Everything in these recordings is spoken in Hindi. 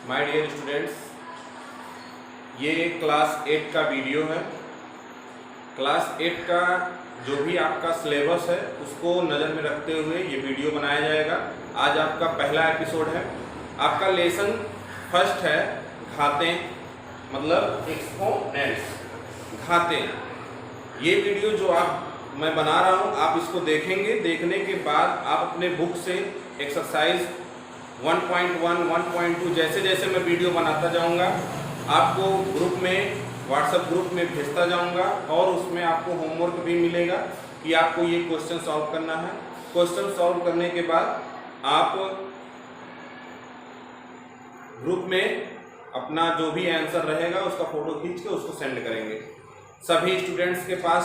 माय डियर स्टूडेंट्स, ये क्लास 8 का वीडियो है। क्लास 8 का जो भी आपका सिलेबस है उसको नज़र में रखते हुए ये वीडियो बनाया जाएगा। आज आपका पहला एपिसोड है। आपका लेसन फर्स्ट है घातें, मतलब एक्सपोनेंट्स, घातें। ये वीडियो जो मैं बना रहा हूँ आप इसको देखेंगे। देखने के बाद आप अपने बुक से एक्सरसाइज 1.1, 1.2 जैसे जैसे मैं वीडियो बनाता जाऊंगा आपको ग्रुप में, व्हाट्सएप ग्रुप में भेजता जाऊंगा और उसमें आपको होमवर्क भी मिलेगा कि आपको ये क्वेश्चन सॉल्व करना है। क्वेश्चन सॉल्व करने के बाद आप ग्रुप में अपना जो भी आंसर रहेगा उसका फोटो खींच के उसको सेंड करेंगे। सभी स्टूडेंट्स के पास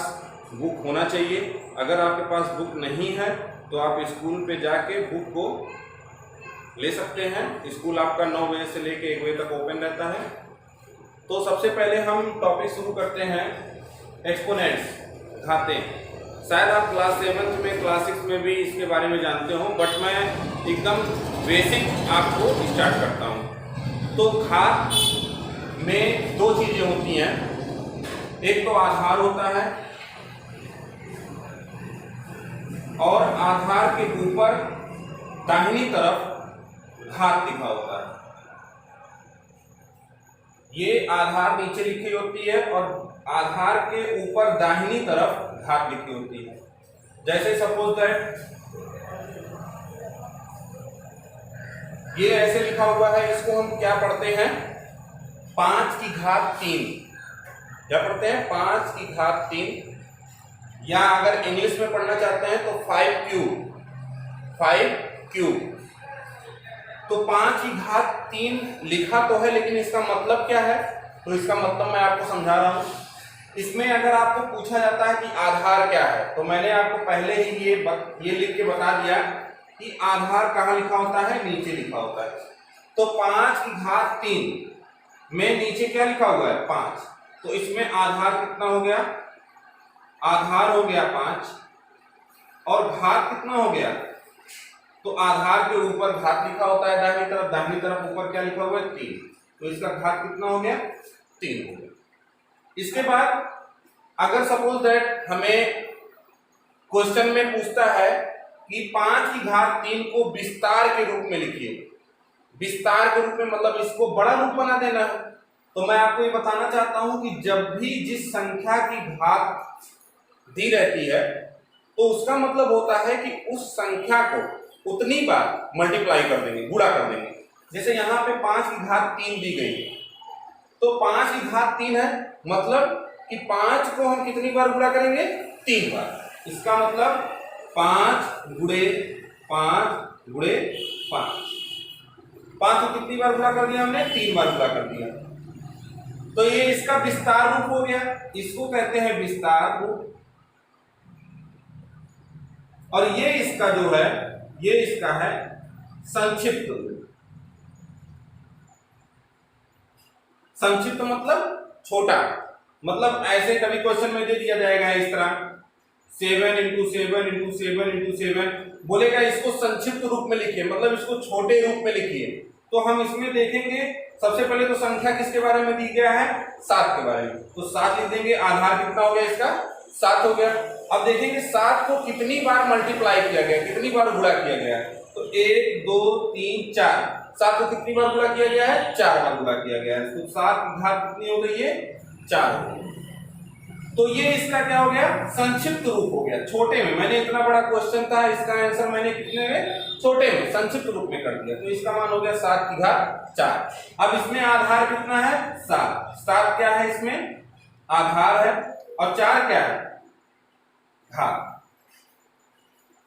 बुक होना चाहिए। अगर आपके पास बुक नहीं है तो आप स्कूल पे जाके बुक को ले सकते हैं। स्कूल आपका 9 बजे से लेकर 1 बजे तक ओपन रहता है। तो सबसे पहले हम टॉपिक शुरू करते हैं एक्सपोनेंट्स, घातें। शायद आप क्लास 7 में, क्लास 6 में भी इसके बारे में जानते हो, बट मैं एकदम बेसिक आपको स्टार्ट करता हूँ। तो घात में 2 चीज़ें होती हैं, एक तो आधार होता है और आधार के ऊपर दाहिनी तरफ घात लिखा होता है। ये आधार नीचे लिखी होती है और आधार के ऊपर दाहिनी तरफ घात लिखी होती है। जैसे सपोज दैट ये ऐसे लिखा हुआ है, इसको हम क्या पढ़ते हैं? 5 की घात 3। क्या पढ़ते हैं? 5 की घात 3, या अगर इंग्लिश में पढ़ना चाहते हैं तो 5 क्यूब। तो 5 की घात 3 लिखा तो है, लेकिन इसका मतलब क्या है? तो इसका मतलब मैं आपको समझा रहा हूं। इसमें अगर आपको पूछा जाता है कि आधार क्या है, तो मैंने आपको पहले ही ये लिख के बता दिया कि आधार कहाँ लिखा होता है? नीचे लिखा होता है। तो 5 की घात 3 में नीचे क्या लिखा हुआ है? 5। तो इसमें आधार कितना हो गया? आधार हो गया 5 और घात कितना हो गया? तो आधार के ऊपर घात लिखा होता है दाहिनी तरफ ऊपर क्या लिखा हुआ है? 3। तो इसका घात कितना हो गया? 3 हो गया। इसके बाद अगर सपोज दैट हमें क्वेश्चन में पूछता है कि 5 की घात 3 को विस्तार के रूप में लिखिए। विस्तार के रूप में मतलब इसको बड़ा रूप बना देना है। तो मैं आपको ये बताना चाहता हूं कि जब भी जिस संख्या की घात दी रहती है तो उसका मतलब होता है कि उस संख्या को उतनी बार मल्टीप्लाई कर देंगे, गुणा कर देंगे। जैसे यहाँ पे 5 की घात 3 दी गई, तो 5 की घात 3 है, मतलब कि 5 को हम कितनी बार गुणा करेंगे? 3 बार। इसका मतलब 5 गुणे 5 गुणे 5। 5 को कितनी बार गुणा कर दिया हमने? 3 बार गुणा कर दिया। तो ये इसका विस्तार रूप हो गया। इसको कहते हैं विस्तार रूप। और ये इसका जो है, ये इसका है संक्षिप्त रूप। संक्षिप्त मतलब छोटा। मतलब ऐसे कभी क्वेश्चन में दे दिया जाएगा इस तरह 7 × 7 × 7 × 7, बोलेगा इसको संक्षिप्त रूप में लिखिए, मतलब इसको छोटे रूप में लिखिए। तो हम इसमें देखेंगे सबसे पहले तो संख्या किसके बारे में दी गया है? 7 के बारे में। तो 7 लिख देंगे। आधार कितना हो गया इसका? 7 हो गया। अब देखेंगे 7 को कितनी बार मल्टीप्लाई किया गया, कितनी बार गुणा किया गया। तो 1 2 3 4, 7 को कितनी बार गुणा किया गया है? 4 बार गुणा किया गया है। तो 7 की घात कितनी हो गई है? 4 हो गई। तो ये इसका क्या हो गया? संक्षिप्त रूप हो गया, छोटे में। मैंने इतना बड़ा क्वेश्चन था, इसका आंसर मैंने कितने में? छोटे में, संक्षिप्त रूप में कर दिया। तो इसका मान हो गया 7 की घात 4। अब इसमें आधार कितना है? 7। 7 क्या है? इसमें आधार है और 4 क्या है? घात।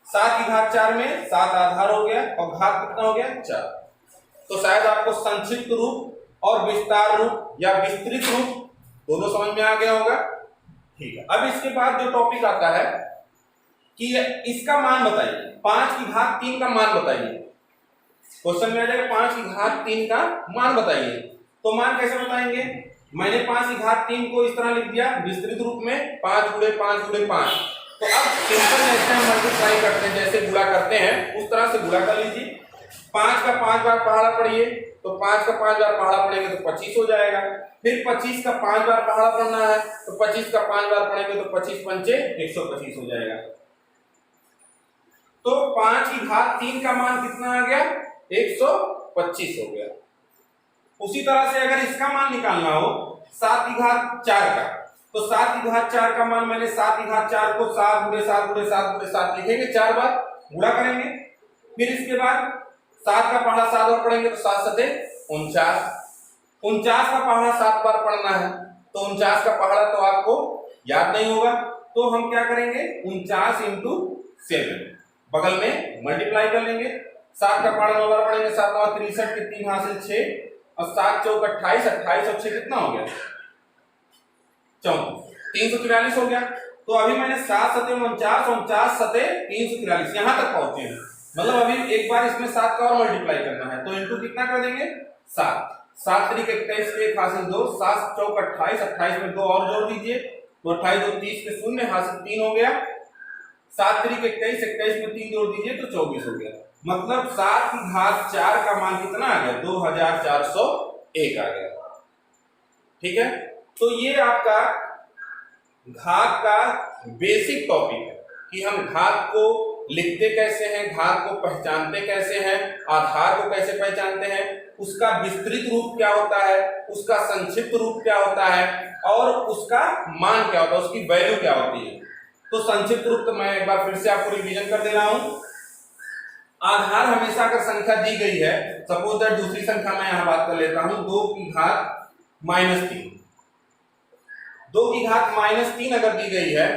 7 की घात 4 में 7 आधार हो गया और घात कितना हो गया? 4। तो शायद आपको संक्षिप्त रूप और विस्तार रूप या विस्तृत रूप दोनों समझ में आ गया होगा। ठीक है। अब इसके बाद जो टॉपिक आता है कि इसका मान बताइए। 5 की घात 3 का मान बताइए। क्वेश्चन में आ जाएगा 5 की घात 3 का मान बताइए। तो मान कैसे बताएंगे? मैंने 5 की घात 3 को इस तरह लिख दिया विस्तृत रूप में, 5 गुणे 5 गुणे 5। तो अब सिंपल ऐसे हम मल्टीप्लाई करते हैं, जैसे गुणा करते हैं उस तरह से गुणा कर लीजिए। 5 का 5 बार पहाड़ा पढ़िए, तो 5 का 5 बार पहाड़ा पढ़ेंगे तो 25 हो जाएगा। फिर 25 का 5 बार पहाड़ा पढ़ना है, तो 25 का 5 बार पढ़ेंगे तो 25 पंचे 125 हो जाएगा। तो 5 की घात 3 का मान कितना आ गया? 125 हो गया। उसी तरह से अगर इसका मान निकालना हो 7 की घात 4 का, तो 7 की घात 4 का मान मैंने 7 की घात 4 को 7 गुणे 7 गुणे 7 गुणे 7 लिखेंगे, 4 बार गुणा करेंगे। फिर इसके बाद 7 का पहाड़ा 7 बार पढ़ेंगे तो 7 सते 49। 49 का पहाड़ा 7 बार पढ़ना है, तो 49 का पहाड़ा तो आपको याद नहीं होगा, तो हम क्या करेंगे 49 इंटू 7 बगल में मल्टीप्लाई कर लेंगे। 7 का पहाड़ा 9 बार पढ़ेंगे, 7 9 63 के 3 हासिल 6 और 7 चौक 28, 28 और 6 कितना हो गया? 34, 343 हो गया। तो अभी मैंने 7 सते 49, 49 सते 343 यहां तक पहुंचे हैं। मतलब अभी एक बार इसमें 7 का और मल्टीप्लाई करना है, तो इनटू कितना कर देंगे 7, 7 3 21 के 1 हासिल 2, 7 चौक 28, 28 में 2 और जोड़ दीजिए तो 28 2 30 के 0 हासिल 3 हो गया। 7 3 21, 21 में 3 जोड़ दीजिए तो 24 हो गया। मतलब 7 की घात 4 का मान कितना आ गया? 2401 आ गया। ठीक है, तो ये आपका घात का बेसिक टॉपिक है कि हम घात को लिखते कैसे हैं, घात को पहचानते कैसे हैं, आधार को कैसे पहचानते हैं, उसका विस्तृत रूप क्या होता है, उसका संक्षिप्त रूप क्या होता है और उसका मान क्या होता है, उसकी वैल्यू क्या होती है। तो संक्षिप्त रूप तो मैं एक बार फिर से आपको रिवीजन कर दे रहा हूं। आधार हमेशा अगर संख्या दी गई है, सपोज दैट दूसरी संख्या मैं यहां बात कर लेता हूं 2 की घात -3, 2 की घात -3 अगर दी गई है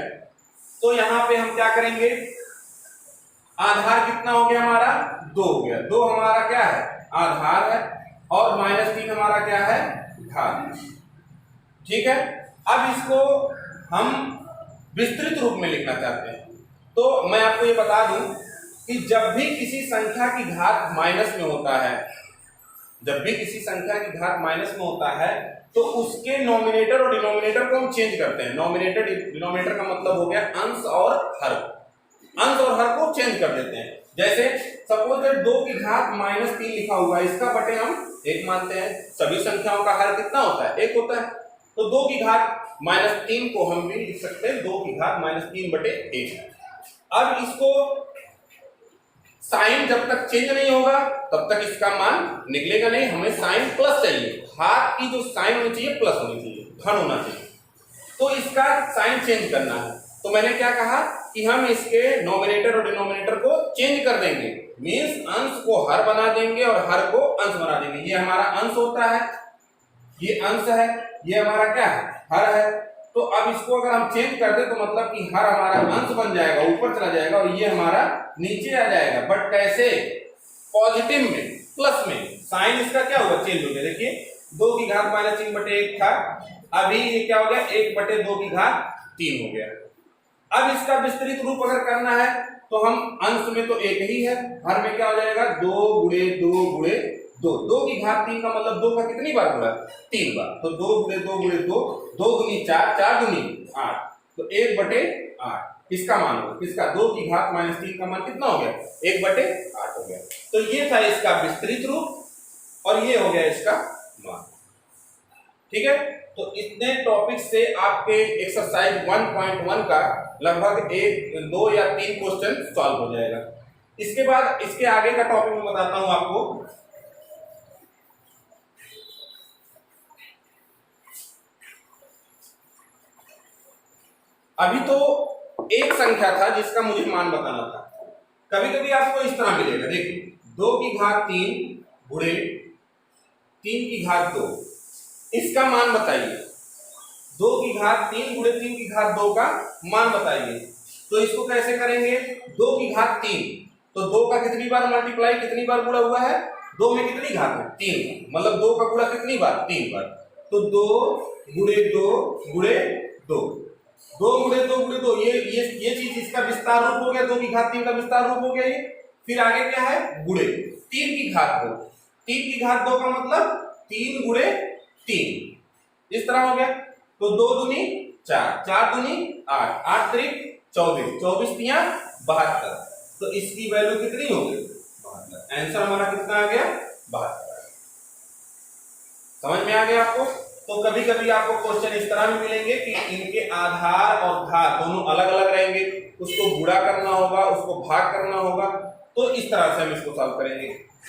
तो यहां पे हम क्या करेंगे, आधार कितना हो गया हमारा 2 हो गया। 2 हमारा क्या है? आधार है और -3 हमारा क्या है? घात। ठीक है, अब इसको हम विस्तृत रूप में लिखना चाहते हैं, तो मैं आपको ये बता दूं कि जब भी किसी संख्या की घात माइनस में होता है, जब भी किसी संख्या की घात माइनस में होता है तो उसके नॉमिनेटर और डिनोमिनेटर को हम चेंज करते हैं। नॉमिनेटर डिनोमिनेटर का मतलब हो गया अंश और हर, अंश और हर को चेंज कर देते हैं। जैसे सपोज दैट 2 की घात -3 लिखा हुआ है, इसका बटे हम 1 मानते हैं। सभी संख्याओं का हर कितना होता है? 1 होता है। तो 2 की घात -3 को हम भी लिख सकते हैं 2 की घात -3 बटे 1। अब इसको साइन जब तक चेंज नहीं होगा तब तक इसका मान निकलेगा नहीं, हमें साइन प्लस चाहिए। हाथ की जो साइन होनी चाहिए प्लस होनी चाहिए, धन होना चाहिए, तो इसका साइन चेंज करना है। तो मैंने क्या कहा कि हम इसके नॉमिनेटर और डिनोमिनेटर को चेंज कर देंगे, मींस अंश को हर बना देंगे और हर को अंश बना देंगे। ये हमारा अंश होता है, ये अंश है, ये हमारा क्या है? हर है। तो अब इसको अगर हम चेंज कर दें तो मतलब कि हर हमारा अंश बन जाएगा, ऊपर चला जाएगा और ये हमारा नीचे आ जाएगा। बट कैसे? पॉजिटिव में, प्लस में। साइन इसका क्या हुआ? चेंज हो गया। देखिए 2 की घात -3 बटे 1 था, अभी ये क्या हो गया? 1 बटे 2 की घात 3 हो गया। अब इसका विस्तृत रूप अगर करना है तो हम अंश में तो 1 ही है, हर में क्या हो जाएगा? 2 गुणे 2 गुणे 2। 2 की घात 3 का मतलब 2 का कितनी बार गुणा? 3 बार। तो 2 गुणे 2 गुणे 2, 2 दूनी 4, 4 दूनी 8, तो 1 बटे 8 किसका मान होगा? किसका? 2 की घात -3 का मान कितना हो गया? 1 बटे 8 हो गया। तो ये था इसका विस्तृत रूप और ये हो गया इसका मान। ठीक है, तो इतने टॉपिक से आपके एक्सरसाइज 1.1 का लगभग 1, 2 या 3 क्वेश्चन सॉल्व हो जाएगा। इसके बाद इसके आगे का टॉपिक मैं बताता हूं आपको। अभी तो एक संख्या था जिसका मुझे मान बताना था। कभी कभी आपको इस तरह मिलेगा, देखिए 2 की घात 3 गुणे 3 की घात 2, इसका मान बताइए। 2 की घात 3 गुणे 3 की घात 2 का मान बताइए। तो इसको कैसे करेंगे? 2 की घात 3, तो 2 का कितनी बार मल्टीप्लाई, कितनी बार गुणा हुआ है? 2 में कितनी घात है? 3, मतलब 2 का गुणा कितनी बार? 3 बार। तो 2 गुणे 2 गुणे 2, 2 गुणे 2 गुणे 2, ये चीज इसका विस्तार रूप हो गया। 2 की घात 3 का विस्तार रूप हो गया ये। फिर आगे क्या है? गुणे 3 की घात 2, 3 की घात 2 का मतलब 3 गुणे 3, इस तरह हो गया। तो 2 दूनी 4, 4 दूनी 8, 8 त्रिक 24, 24 तियां 72, तो इसकी वैल्यू कितनी होगी? 72। आंसर हमारा कितना आ गया, 72। समझ में आ गया आपको। तो कभी कभी आपको क्वेश्चन इस तरह भी मिलेंगे कि इनके आधार और घात दोनों अलग अलग रहेंगे, उसको गुणा करना होगा, उसको भाग करना होगा, तो इस तरह से हम इसको सॉल्व करेंगे।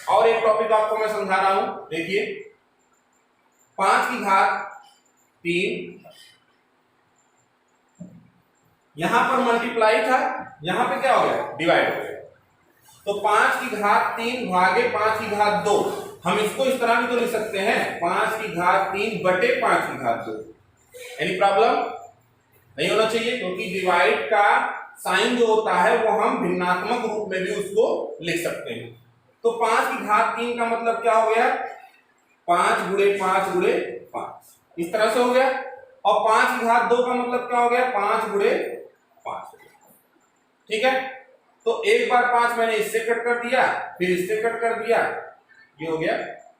और एक टॉपिक आपको मैं समझा रहा हूं, देखिए 5 की घात 3, यहां पर मल्टीप्लाई था, यहां पे क्या हो गया, डिवाइड हो गया। तो 5 की घात 3 भागे 5 की घात 2, हम इसको इस तरह भी तो लिख सकते हैं 5 की घात 3 बटे 5 की घात 2। एनी प्रॉब्लम नहीं होना चाहिए, क्योंकि डिवाइड का साइन जो होता है वो हम भिन्नात्मक रूप में भी उसको लिख सकते हैं। तो 5 की घात 3 का मतलब क्या हो गया, 5 गुणे 5 गुणे 5, इस तरह से हो गया। और 5 की घात 2 का मतलब क्या हो गया, 5 गुणे 5। ठीक है, तो एक बार 5 मैंने इससे कट कर दिया, फिर इससे कट कर दिया, ये हो गया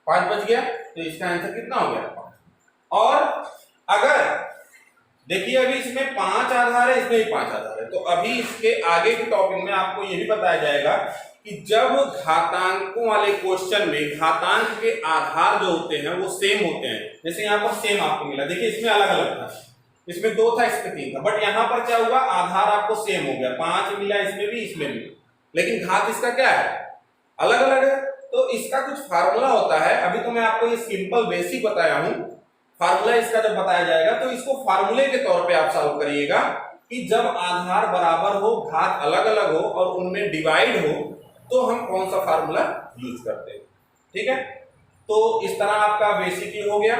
5 बच गया। तो इसका आंसर कितना हो गया, 5। और अगर देखिए अभी इसमें 5 आधार है, इसमें भी 5 आधार है, तो अभी इसके आगे के टॉपिक में आपको ये भी बताया जाएगा कि जब घातांकों वाले क्वेश्चन में घातांक के आधार जो होते हैं वो सेम होते हैं, जैसे यहाँ पर सेम आपको मिला, देखिए इसमें अलग अलग था, इसमें 2 था, इसमें 3 था, बट यहां पर क्या हुआ, आधार आपको सेम हो गया, 5 मिला इसमें भी इसमें भी, लेकिन घात इसका क्या है, अलग अलग है। तो इसका कुछ फार्मूला होता है, अभी तो मैं आपको ये सिंपल बेसिक बताया हूं, फार्मूला इसका जब बताया जाएगा तो इसको फार्मूले के तौर पे आप सॉल्व करिएगा कि जब आधार बराबर हो, घात अलग अलग हो और उनमें डिवाइड हो, तो हम कौन सा फार्मूला यूज करते हैं। ठीक है, तो इस तरह आपका बेसिक हो गया।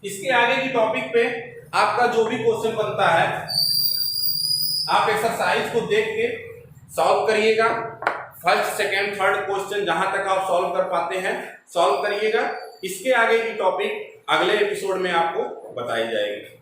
इसके आगे की टॉपिक पे आपका जो भी क्वेश्चन बनता है आप एक्सरसाइज को देख के सॉल्व करिएगा। फर्स्ट सेकंड थर्ड क्वेश्चन जहां तक आप सॉल्व कर पाते हैं सॉल्व करिएगा। इसके आगे की टॉपिक अगले एपिसोड में आपको बताई जाएगी।